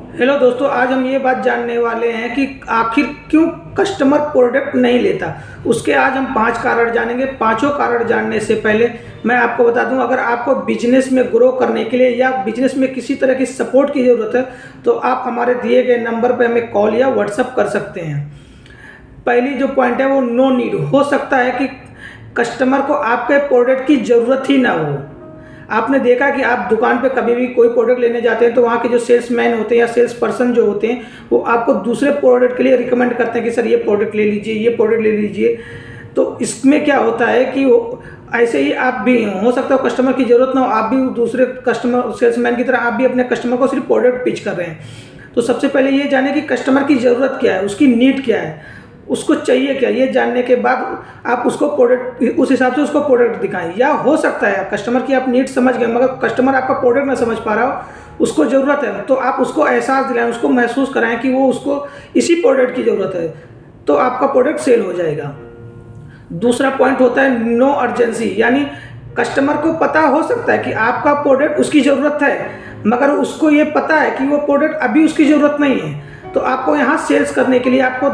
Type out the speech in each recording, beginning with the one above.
Hello दोस्तों, आज हम ये बात जानने वाले हैं कि आखिर क्यों कस्टमर प्रोडक्ट नहीं लेता। उसके आज हम 5 कारण जानेंगे। पांचों कारण जानने से पहले मैं आपको बता दूं, अगर आपको बिजनेस में ग्रो करने के लिए या बिजनेस में किसी तरह की सपोर्ट की ज़रूरत है तो आप हमारे दिए गए नंबर पर हमें कॉल या व्हाट्सअप कर सकते हैं। पहली जो पॉइंट है वो नो नीड। हो सकता है कि कस्टमर को आपके प्रोडक्ट की ज़रूरत ही ना हो। आपने देखा कि आप दुकान पे कभी भी कोई प्रोडक्ट लेने जाते हैं तो वहाँ के जो सेल्समैन होते हैं या सेल्स पर्सन जो होते हैं वो आपको दूसरे प्रोडक्ट के लिए रिकमेंड करते हैं कि सर ये प्रोडक्ट ले लीजिए, ये प्रोडक्ट ले लीजिए। तो इसमें क्या होता है कि वो ऐसे ही आप भी हो सकता है कस्टमर की ज़रूरत ना हो, आप भी दूसरे कस्टमर सेल्समैन की तरह आप भी अपने कस्टमर को सिर्फ प्रोडक्ट पिच कर रहे हैं। तो सबसे पहले ये जाने कि कस्टमर की ज़रूरत क्या है, उसकी नीड क्या है, उसको चाहिए क्या। ये जानने के बाद आप उसको प्रोडक्ट उस हिसाब से उसको प्रोडक्ट दिखाएं। या हो सकता है कस्टमर की आप नीड समझ गए मगर कस्टमर आपका प्रोडक्ट ना समझ पा रहा हो, उसको ज़रूरत है, तो आप उसको एहसास दिलाएं, उसको महसूस कराएं कि वो उसको इसी प्रोडक्ट की ज़रूरत है, तो आपका प्रोडक्ट सेल हो जाएगा। दूसरा पॉइंट होता है नो अर्जेंसी, यानी कस्टमर को पता हो सकता है कि आपका प्रोडक्ट उसकी ज़रूरत है मगर उसको ये पता है कि वो प्रोडक्ट अभी उसकी ज़रूरत नहीं है। तो आपको यहाँ सेल्स करने के लिए आपको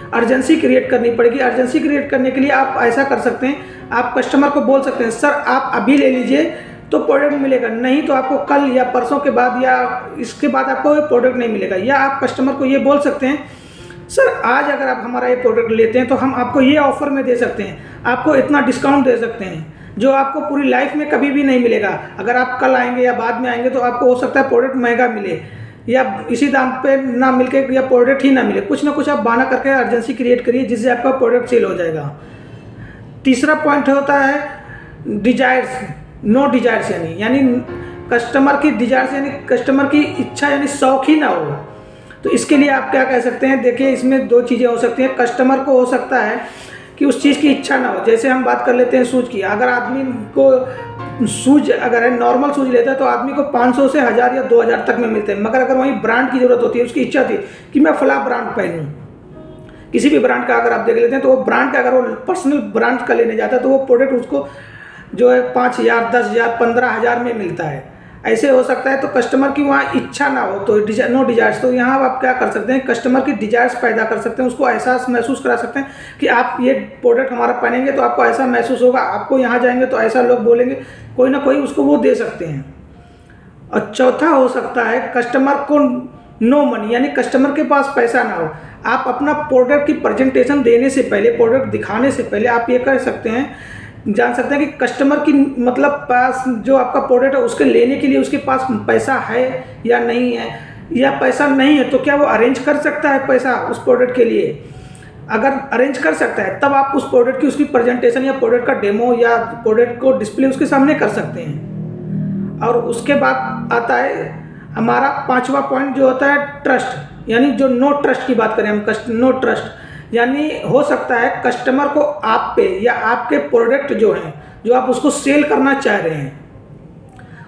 अर्जेंसी क्रिएट करनी पड़ेगी। अर्जेंसी क्रिएट करने के लिए आप ऐसा कर सकते हैं, आप कस्टमर को बोल सकते हैं सर आप अभी ले लीजिए तो प्रोडक्ट मिलेगा, नहीं तो आपको कल या परसों के बाद या इसके बाद आपको ये प्रोडक्ट नहीं मिलेगा। या आप कस्टमर को ये बोल सकते हैं सर आज अगर आप हमारा ये प्रोडक्ट लेते हैं तो हम आपको ये ऑफर में दे सकते हैं, आपको इतना डिस्काउंट दे सकते हैं जो आपको पूरी लाइफ में कभी भी नहीं मिलेगा। अगर आप कल आएंगे या बाद में आएंगे तो आपको हो सकता है प्रोडक्ट महंगा मिले या इसी दाम पे ना मिलके या प्रोडक्ट ही ना मिले। कुछ ना कुछ आप बहाना करके अर्जेंसी क्रिएट करिए जिससे आपका प्रोडक्ट सेल हो जाएगा। तीसरा पॉइंट होता है डिजायर्स, नो डिजायर्स, यानी कस्टमर की डिजायर्स यानी कस्टमर की इच्छा यानी शौक ही ना हो। तो इसके लिए आप क्या कह सकते हैं, देखिए इसमें दो चीज़ें हो सकती हैं। कस्टमर को हो सकता है कि उस चीज़ की इच्छा ना हो। जैसे हम बात कर लेते हैं शूज़ की, अगर आदमी को शूज अगर है नॉर्मल शूज लेता है तो आदमी को 500 से 1000 या 2000 तक में मिलते हैं, मगर अगर वहीं ब्रांड की ज़रूरत होती है, उसकी इच्छा थी कि मैं फला ब्रांड पहनूँ, किसी भी ब्रांड का अगर आप देख लेते हैं तो वो ब्रांड का अगर वो पर्सनल ब्रांड का लेने जाता है तो वो प्रोडक्ट उसको जो है 5000, 10,000, 15,000 में मिलता है। ऐसे हो सकता है। तो कस्टमर की वहाँ इच्छा ना हो तो नो डिजायर्स। तो यहाँ आप क्या कर सकते हैं, कस्टमर की डिजायर्स पैदा कर सकते हैं, उसको एहसास महसूस करा सकते हैं कि आप ये प्रोडक्ट हमारा पहनेंगे तो आपको ऐसा महसूस होगा, आपको यहाँ जाएंगे तो ऐसा लोग बोलेंगे, कोई ना कोई उसको वो दे सकते हैं। और चौथा हो सकता है कस्टमर को नो मनी, यानी कस्टमर के पास पैसा ना हो। आप अपना प्रोडक्ट की प्रेजेंटेशन देने से पहले, प्रोडक्ट दिखाने से पहले आप ये कर सकते हैं, जान सकते हैं कि कस्टमर की मतलब पास जो आपका प्रोडक्ट है उसके लेने के लिए उसके पास पैसा है या नहीं है, या पैसा नहीं है तो क्या वो अरेंज कर सकता है पैसा उस प्रोडक्ट के लिए। अगर अरेंज कर सकता है तब आप उस प्रोडक्ट की उसकी प्रेजेंटेशन या प्रोडक्ट का डेमो या प्रोडक्ट को डिस्प्ले उसके सामने कर सकते हैं। और उसके बाद आता है हमारा पांचवा पॉइंट जो होता है ट्रस्ट, यानी जो नो ट्रस्ट की बात करें हम, नो ट्रस्ट यानी हो सकता है कस्टमर को आप पे या आपके प्रोडक्ट जो हैं जो आप उसको सेल करना चाह रहे हैं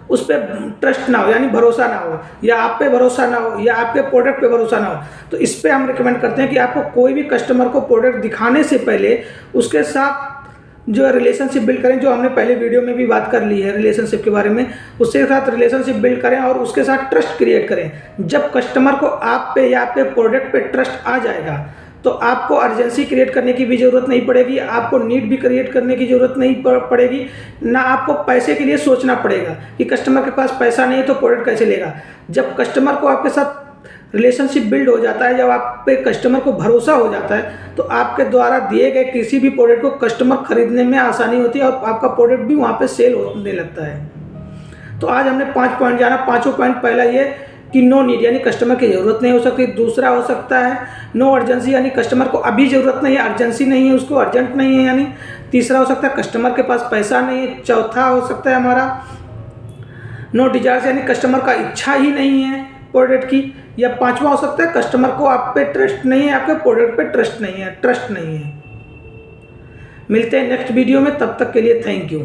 उस पर ट्रस्ट ना हो, यानी भरोसा ना हो, या आप पे भरोसा ना हो, या आपके प्रोडक्ट पे भरोसा ना हो। तो इस पे हम रिकमेंड करते हैं कि आपको कोई भी कस्टमर को प्रोडक्ट दिखाने से पहले उसके साथ जो है रिलेशनशिप बिल्ड करें, जो हमने पहले वीडियो में भी बात कर ली है रिलेशनशिप के बारे में, उसके साथ रिलेशनशिप बिल्ड करें और उसके साथ ट्रस्ट क्रिएट करें। जब कस्टमर को आप पे या आपके प्रोडक्ट पे ट्रस्ट आ जाएगा तो आपको अर्जेंसी क्रिएट करने की भी ज़रूरत नहीं पड़ेगी, आपको नीड भी क्रिएट करने की ज़रूरत नहीं पड़ेगी, ना आपको पैसे के लिए सोचना पड़ेगा कि कस्टमर के पास पैसा नहीं है तो प्रोडक्ट कैसे लेगा। जब कस्टमर को आपके साथ रिलेशनशिप बिल्ड हो जाता है, जब आप पे कस्टमर को भरोसा हो जाता है तो आपके द्वारा दिए गए किसी भी प्रोडक्ट को कस्टमर खरीदने में आसानी होती है और आपका प्रोडक्ट भी वहाँ पे सेल होने लगता है। तो आज हमने 5 पॉइंट जाना। पाँचों पॉइंट, पहला ये कि नो नीड यानी कस्टमर की ज़रूरत नहीं हो सकती। दूसरा हो सकता है नो अर्जेंसी, यानी कस्टमर को अभी ज़रूरत नहीं है, अर्जेंसी नहीं है, उसको अर्जेंट नहीं है यानी। तीसरा हो सकता है कस्टमर के पास पैसा नहीं है। चौथा हो सकता है हमारा नो डिजायर्स, यानी कस्टमर का इच्छा ही नहीं है प्रोडक्ट की। या पांचवा हो सकता है कस्टमर को आप पे ट्रस्ट नहीं है, आपके प्रोडक्ट पे ट्रस्ट नहीं है। मिलते हैं नेक्स्ट वीडियो में, तब तक के लिए थैंक यू।